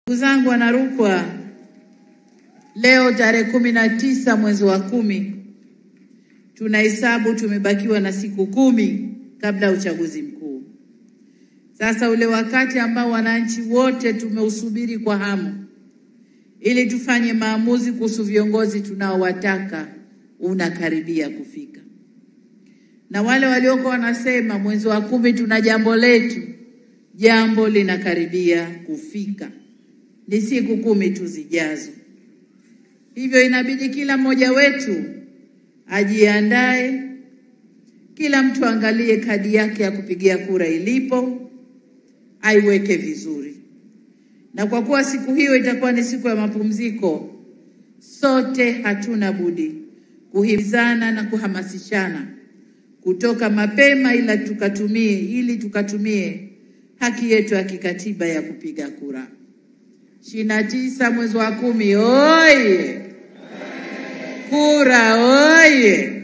Ndugu zangu wanarukwa, leo tarehe 19 mwezi wa 10 tunahesabu tumebakiwa na siku 10 kabla ya uchaguzi mkuu. Sasa ule wakati ambao wananchi wote tumeusubiri kwa hamu ili tufanye maamuzi kuhusu viongozi tunaowataka unakaribia kufika. Na wale walioko wanasema mwezi wa 10 tuna jambo letu, jambo linakaribia kufika. Ni siku 10 tu zijazo. Hivyo inabidi kila mmoja wetu ajiandae, kila mtu angalie kadi yake ya kupigia kura ilipo, aiweke vizuri. Na kwa kuwa siku hiyo itakuwa ni siku ya mapumziko, sote hatuna budi kuhimizana na kuhamasishana kutoka mapema ili tukatumie haki yetu ya kikatiba ya kupiga kura. 29 mwezi wa 10 oye! Kura oye!